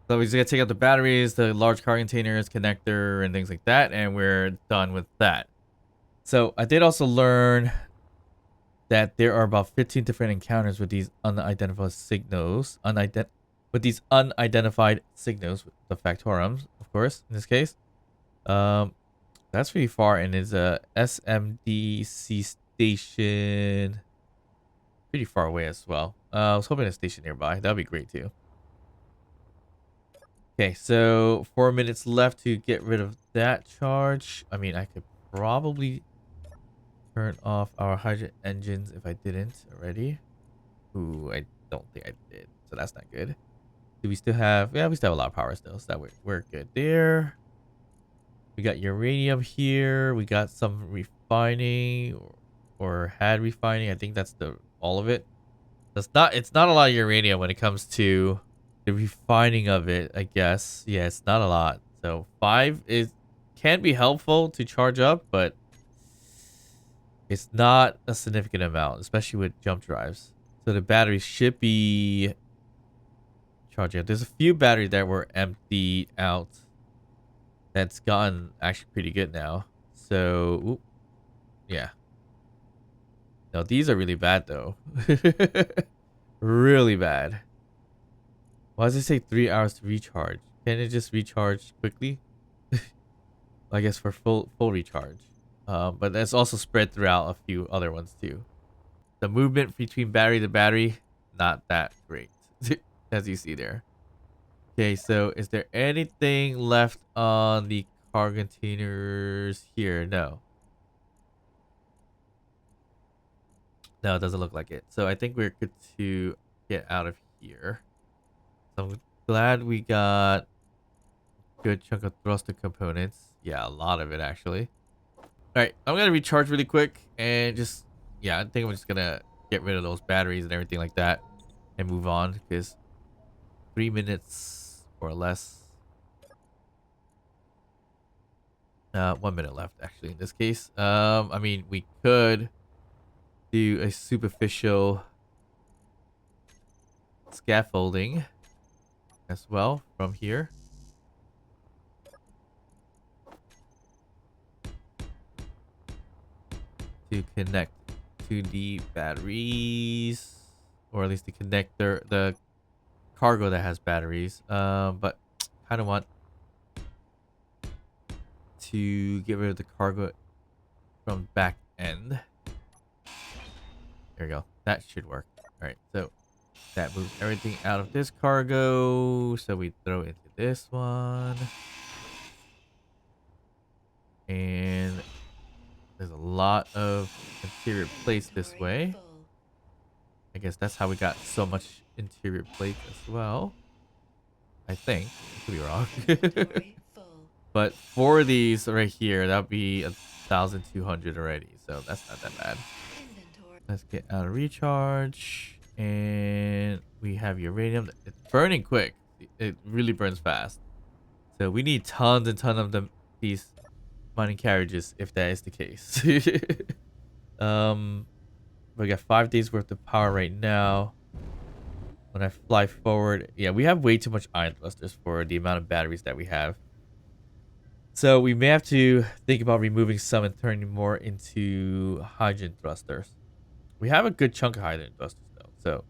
So we just gotta take out the batteries, the large car containers, connector, and things like that, and we're done with that. So I did also learn that there are about 15 different encounters with these unidentified signals. With these unidentified signals, the factorums, of of course, in this case. That's pretty far, and it's a SMDC station pretty far away as well. I was hoping a station nearby. That would be great too. Okay, so 4 minutes left to get rid of that charge. I mean, I could probably turn off our hydrogen engines if I didn't already. Ooh, I don't think I did, so that's not good. Do we still have... Yeah, we still have a lot of power still, so that we're good there. We got uranium here. We got some refining or had refining. I think that's all of it. It's not a lot of uranium when it comes to the refining of it, I guess. Yeah, it's not a lot. So 5 can be helpful to charge up, but it's not a significant amount, especially with jump drives. So the batteries should be charging up. There's a few batteries that were emptied out. That's gotten actually pretty good now. So, ooh, yeah. No, these are really bad though. Really bad. Why does it say 3 hours to recharge? Can it just recharge quickly? I guess for full recharge. But that's also spread throughout a few other ones too. The movement between battery to battery, not that great, as you see there. Okay, so is there anything left on the cargo containers here? No. No, it doesn't look like it. So I think we're good to get out of here. So I'm glad we got a good chunk of thruster components. Yeah, a lot of it actually. Alright, I'm gonna recharge really quick and just, yeah, I think I'm just gonna get rid of those batteries and everything like that and move on because 3 minutes or less. 1 minute left actually in this case. I mean, we could do a superficial scaffolding as well from here. To connect to the batteries, or at least the connector, the cargo that has batteries. But kind of want to get rid of the cargo from back end. There we go. That should work. All right, so that moves everything out of this cargo. So we throw into this one. And there's a lot of interior plates this way. I guess that's how we got so much interior plate as well. I think. I could be wrong. But 4 of these right here, that would be 1,200 already. So that's not that bad. Let's get out of recharge. And we have uranium. It's burning quick. It really burns fast. So we need tons and tons of these mining carriages if that is the case. We got 5 days worth of power right now. When I fly forward, yeah, we have way too much ion thrusters for the amount of batteries that we have. So we may have to think about removing some and turning more into hydrogen thrusters. We have a good chunk of hydrogen thrusters though, so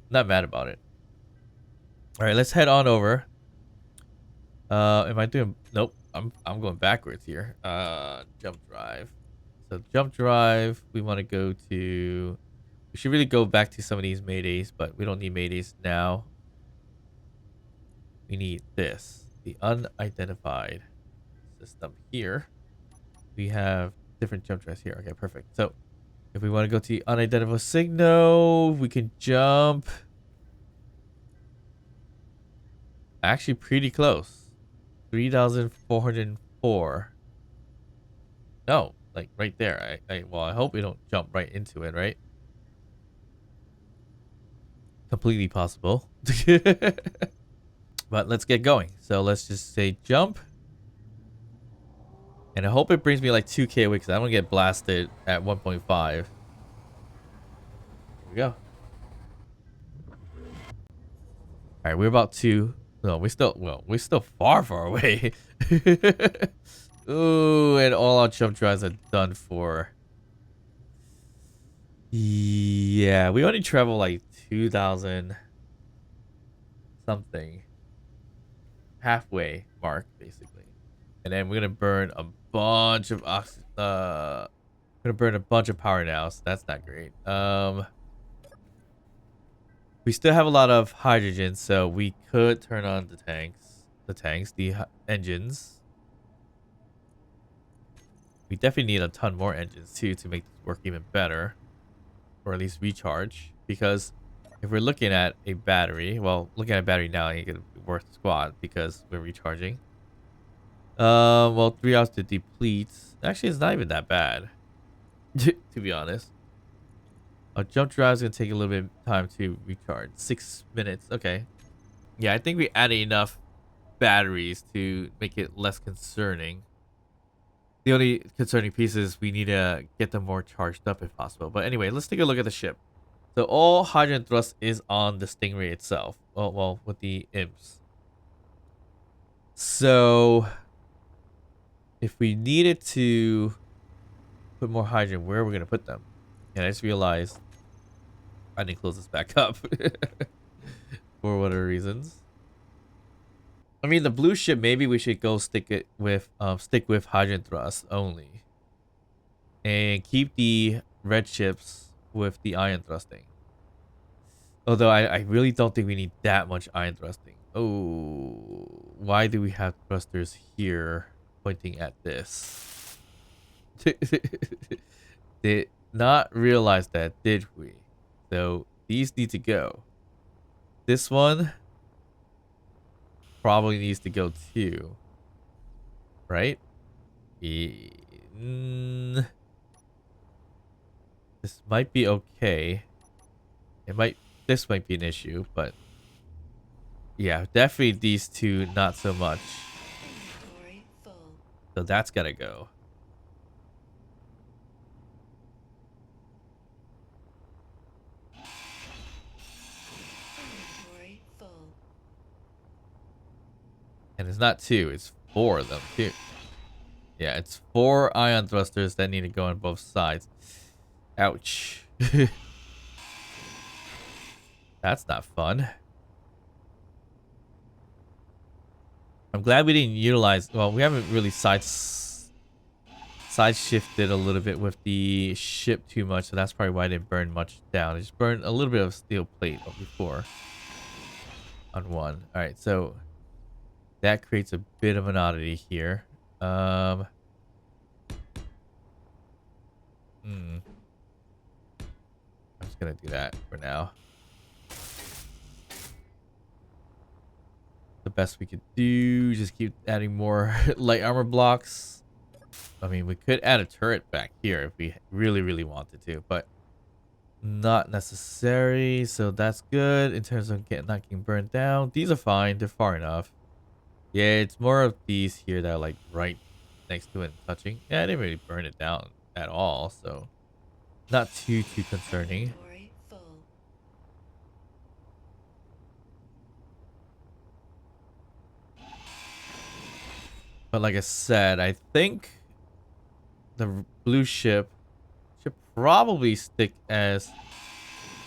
not mad about it. All right, let's head on over. Am I doing? Nope, I'm going backwards here. Jump drive. So jump drive. We want to go to. We should really go back to some of these maydays, but we don't need maydays now. We need this, the unidentified system here. We have different jump drives here. Okay, perfect. So if we want to go to the unidentified signal, we can jump. Actually, pretty close. 3,404. No, like right there. Well, I hope we don't jump right into it, right? Completely possible. But let's get going. So let's just say jump. And I hope it brings me like 2k away because I don't get blasted at 1.5. Here we go. Alright, we're about to... No, we're still far away. Ooh, and all our jump drives are done for. Yeah, we only travel like 2,000 something. halfway mark basically, and then we're gonna burn a bunch of gonna burn a bunch of power now, so that's not great. We still have a lot of hydrogen, so we could turn on the engines. We definitely need a ton more engines too to make this work even better, or at least recharge. Because if we're looking at a battery, well, looking at a battery now ain't gonna be worth squat because we're recharging. Well, 3 hours to deplete. Actually, it's not even that bad, to be honest. Our jump drive is gonna take a little bit of time to recharge. 6 minutes. Okay. Yeah, I think we added enough batteries to make it less concerning. The only concerning piece is we need to get them more charged up if possible. But anyway, let's take a look at the ship. So all hydrogen thrust is on the Stingray itself. Well, with the imps. So if we needed to put more hydrogen, where are we gonna put them? And I just realized I didn't close this back up for whatever reasons. I mean, the blue ship, maybe we should go stick with hydrogen thrust only, and keep the red ships with the ion thrusting. Although I really don't think we need that much ion thrusting. Oh, why do we have thrusters here pointing at this? Did not realize that, did we? So these need to go. This one probably needs to go too, right? Mm, this might be okay. This might be an issue, but yeah, definitely these two not so much. So that's gotta go. And it's not two, it's 4 of them too. Yeah, it's 4 ion thrusters that need to go on both sides. Ouch. That's not fun. I'm glad we didn't utilize... Well, we haven't really side shifted a little bit with the ship too much, so that's probably why I didn't burn much down. I just burned a little bit of steel plate before on one. Alright, so that creates a bit of an oddity here. I'm just gonna do that for now. The best we could do, just keep adding more light armor blocks. I mean, we could add a turret back here if we really wanted to, but not necessary. So that's good in terms of not getting burned down. These are fine, they're far enough. Yeah, it's more of these here that are like right next to it and touching. Yeah, I didn't really burn it down at all, so not too concerning. But like I said, I think the blue ship should probably stick as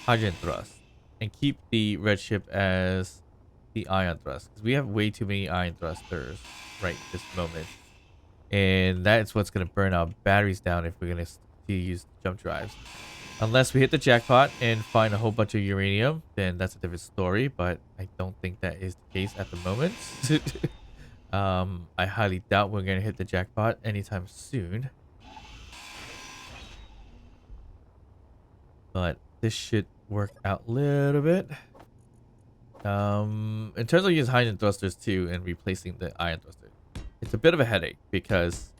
hydrogen thrust and keep the red ship as the ion thrust, because we have way too many ion thrusters right this moment, and that's what's going to burn our batteries down if we're going to use jump drives. Unless we hit the jackpot and find a whole bunch of uranium, then that's a different story, but I don't think that is the case at the moment. I highly doubt we're going to hit the jackpot anytime soon. But this should work out a little bit. In terms of using hydrogen thrusters too and replacing the ion thruster, it's a bit of a headache because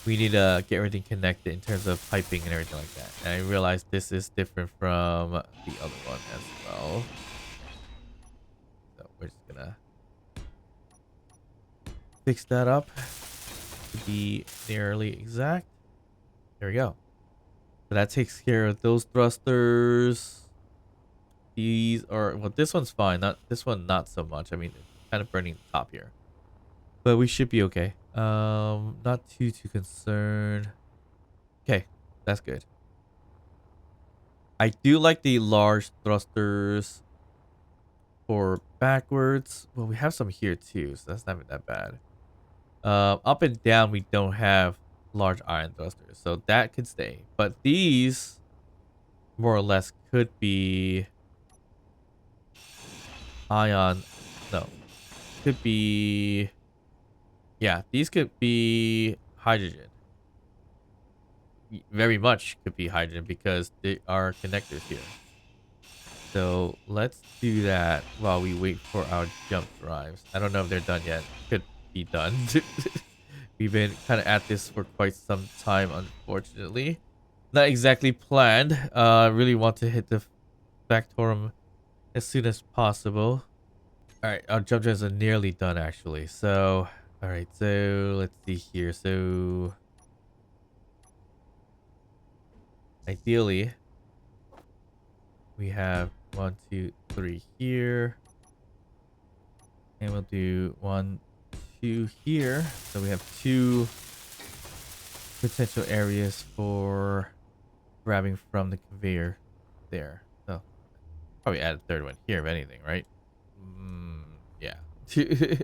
we need to get everything connected in terms of piping and everything like that. And I realize this is different from the other one as well. So we're just gonna fix that up to be nearly exact. There we go. So that takes care of those thrusters. These are, well, this one's fine. Not this one, not so much. I mean, it's kind of burning the top here, but we should be okay. Not too concerned. Okay, that's good. I do like the large thrusters for backwards, well, we have some here too, so that's not even that bad. Up and down, we don't have large iron thrusters, so that could stay. But these, more or less, could be ion. No, could be. Yeah, these could be hydrogen. Very much could be hydrogen because they are connectors here. So let's do that while we wait for our jump drives. I don't know if they're done yet. Could be done. We've been kind of at this for quite some time, unfortunately. Not exactly planned. Really want to hit the factorum as soon as possible. All right, our jump drives are nearly done, actually. So, all right, so let's see here. So, ideally, we have 1, 2, 3 here. And we'll do 1, 2 here. So we have 2 potential areas for grabbing from the conveyor there. So probably add a third one here, if anything, right? Yeah. I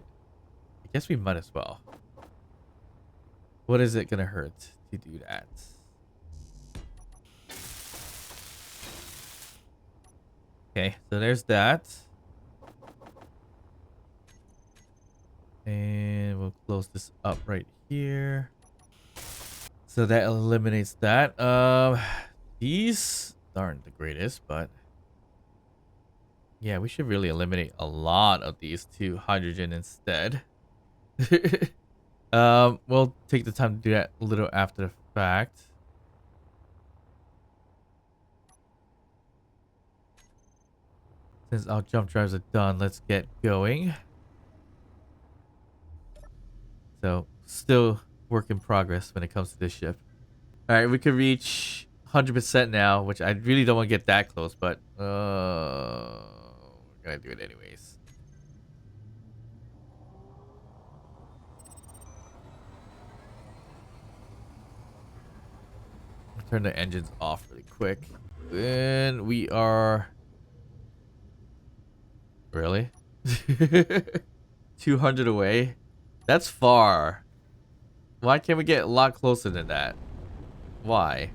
guess we might as well. What is it gonna hurt to do that? Okay, so there's that. And we'll close this up right here. So that eliminates that. These aren't the greatest, but yeah, we should really eliminate a lot of these to hydrogen instead. We'll take the time to do that a little after the fact. Since our jump drives are done, let's get going. So, still work in progress when it comes to this ship. All right, we can reach 100% now, which I really don't want to get that close, but we're gonna do it anyways. Turn the engines off really quick. And we are... Really? 200 away? That's far. Why can't we get a lot closer than that? Why?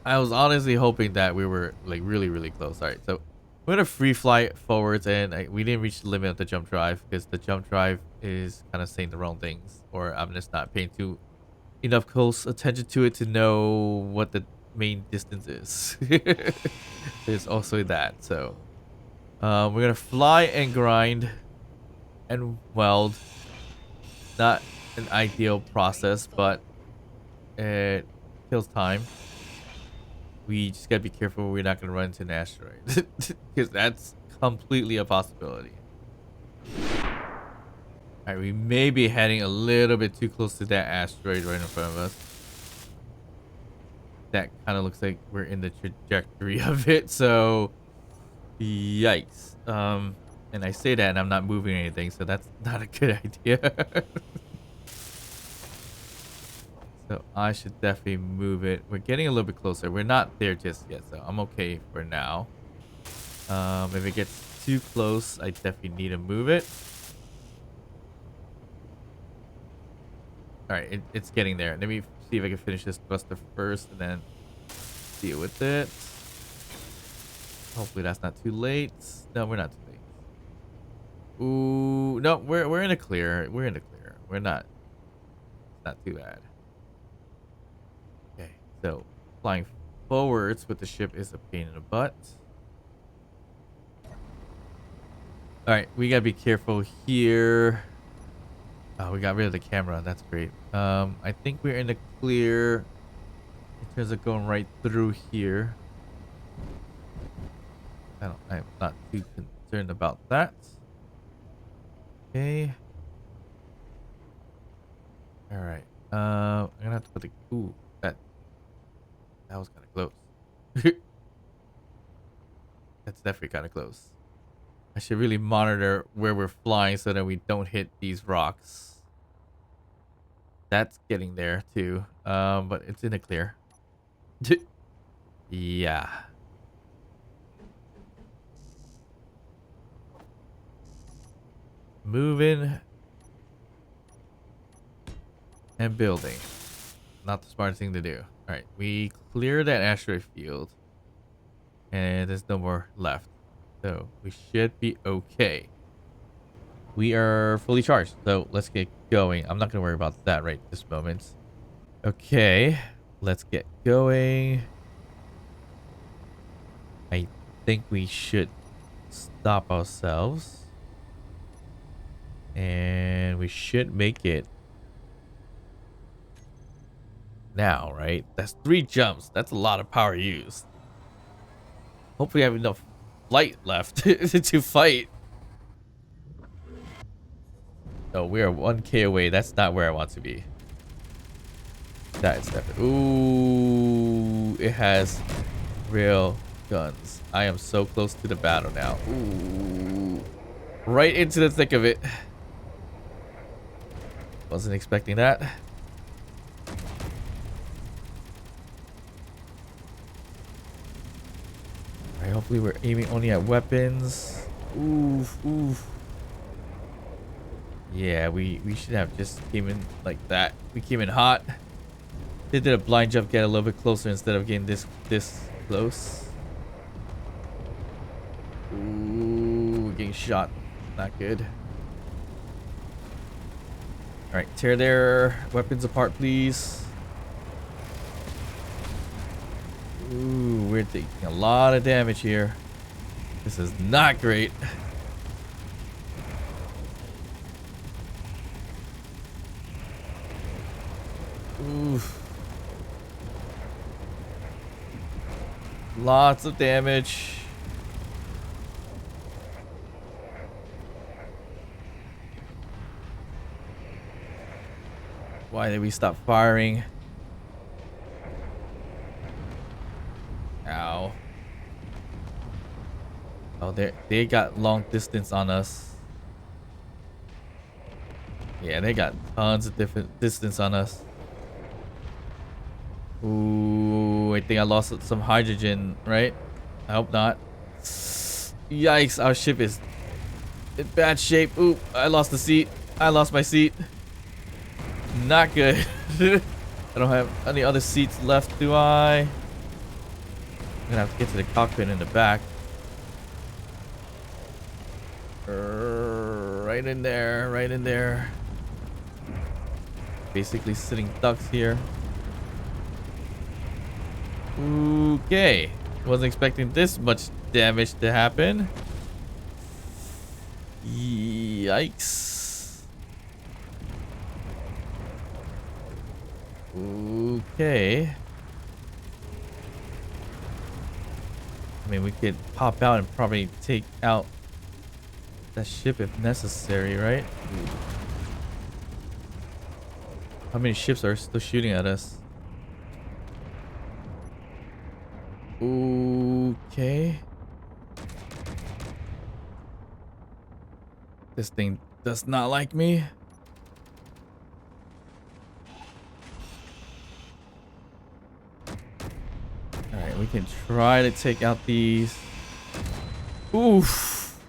I was honestly hoping that we were like really close. All right, so we're gonna free fly forwards, and we didn't reach the limit of the jump drive because the jump drive is kind of saying the wrong things, or I'm just not paying enough close attention to it to know what the main distance is. There's also that. So we're gonna fly and grind and weld. Not an ideal process, but it kills time. We just gotta be careful we're not gonna run into an asteroid. Because that's completely a possibility. Alright, we may be heading a little bit too close to that asteroid right in front of us. That kind of looks like we're in the trajectory of it, so yikes. And I say that and I'm not moving anything, so that's not a good idea. So I should definitely move it. We're getting a little bit closer. We're not there just yet, so I'm okay for now. If it gets too close, I definitely need to move it. All right, it's getting there. Let me see if I can finish this thruster first and then deal with it. Hopefully that's not too late. No, we're not too late. Ooh, no, we're in a clear. We're in a clear. We're not. It's not too bad. Okay, so flying forwards with the ship is a pain in the butt. All right, we gotta be careful here. Oh, we got rid of the camera. That's great. I think we're in the clear in terms of going right through here. I'm not too concerned about that. Okay. All right. I'm gonna have to put the. Ooh, that was kind of close. That's definitely kind of close. I should really monitor where we're flying so that we don't hit these rocks. That's getting there too. But it's in the clear. Yeah. moving and building. Not the smartest thing to do. Alright, we clear that asteroid field. And there's no more left. So we should be okay. We are fully charged. So let's get going. I'm not going to worry about that right this moment. Okay. Let's get going. I think we should stop ourselves. And we should make it now, right? That's 3 jumps. That's a lot of power used. Hopefully I have enough flight left to fight. No, we are 1K away. That's not where I want to be. That is definitely... Ooh, it has real guns. I am so close to the battle now. Ooh, right into the thick of it. Wasn't expecting that. Alright, hopefully we're aiming only at weapons. Oof, oof. Yeah, we should have just came in like that. We came in hot. They did a blind jump, get a little bit closer instead of getting this close. Ooh, we're getting shot. Not good. Alright, tear their weapons apart, please. Ooh, we're taking a lot of damage here. This is not great. Oof. Lots of damage. Why did we stop firing? Ow. Oh, they got long distance on us. Yeah, they got tons of different distance on us. Ooh, I think I lost some hydrogen, right? I hope not. Yikes, our ship is in bad shape. Ooh, I lost the seat. I lost my seat. Not good. I don't have any other seats left, do I? I'm gonna have to get to the cockpit in the back. Right in there, right in there. Basically sitting ducks here. Okay. Wasn't expecting this much damage to happen. Yikes. Okay. I mean, we could pop out and probably take out that ship if necessary, right? How many ships are still shooting at us? Okay. This thing does not like me. Alright, we can try to take out these. Oof.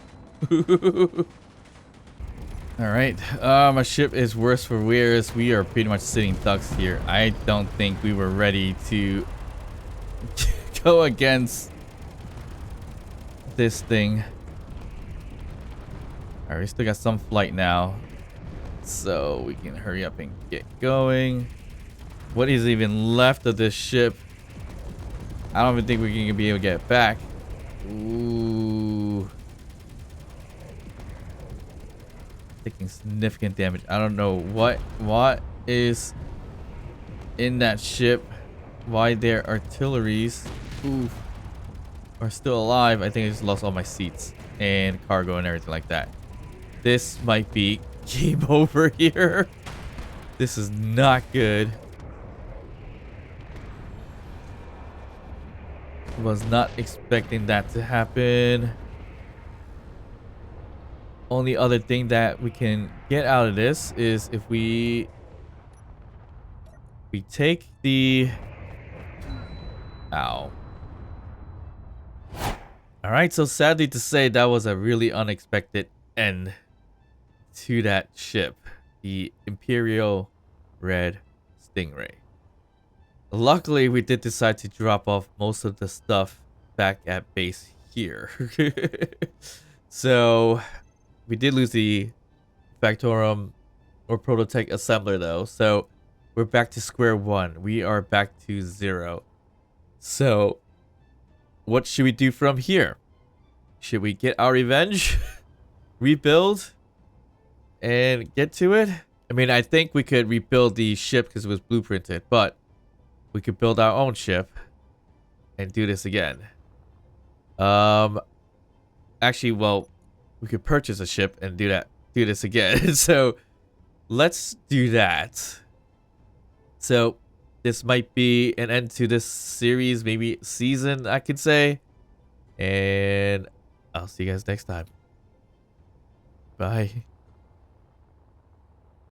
Alright, my ship is worse for wear as we are pretty much sitting ducks here. I don't think we were ready to go against this thing. Alright, we still got some flight now, so we can hurry up and get going. What is even left of this ship? I don't even think we're gonna be able to get it back. Ooh. Taking significant damage. I don't know what is in that ship. Why their artilleries are still alive. I think I just lost all my seats and cargo and everything like that. This might be game over here. This is not good. Was not expecting that to happen. Only other thing that we can get out of this is if we take the... Ow. Alright, so sadly to say, that was a really unexpected end to that ship, the Imperial Red Stingray. Luckily, we did decide to drop off most of the stuff back at base here. So, we did lose the factorum or prototype assembler though. So, we're back to square one. We are back to 0. So, what should we do from here? Should we get our revenge? Rebuild? And get to it? I mean, I think we could rebuild the ship because it was blueprinted, but we could build our own ship and do this again. Actually, well, we could purchase a ship and do this again. So let's do that. So this might be an end to this series, maybe season, I could say. And I'll see you guys next time. Bye.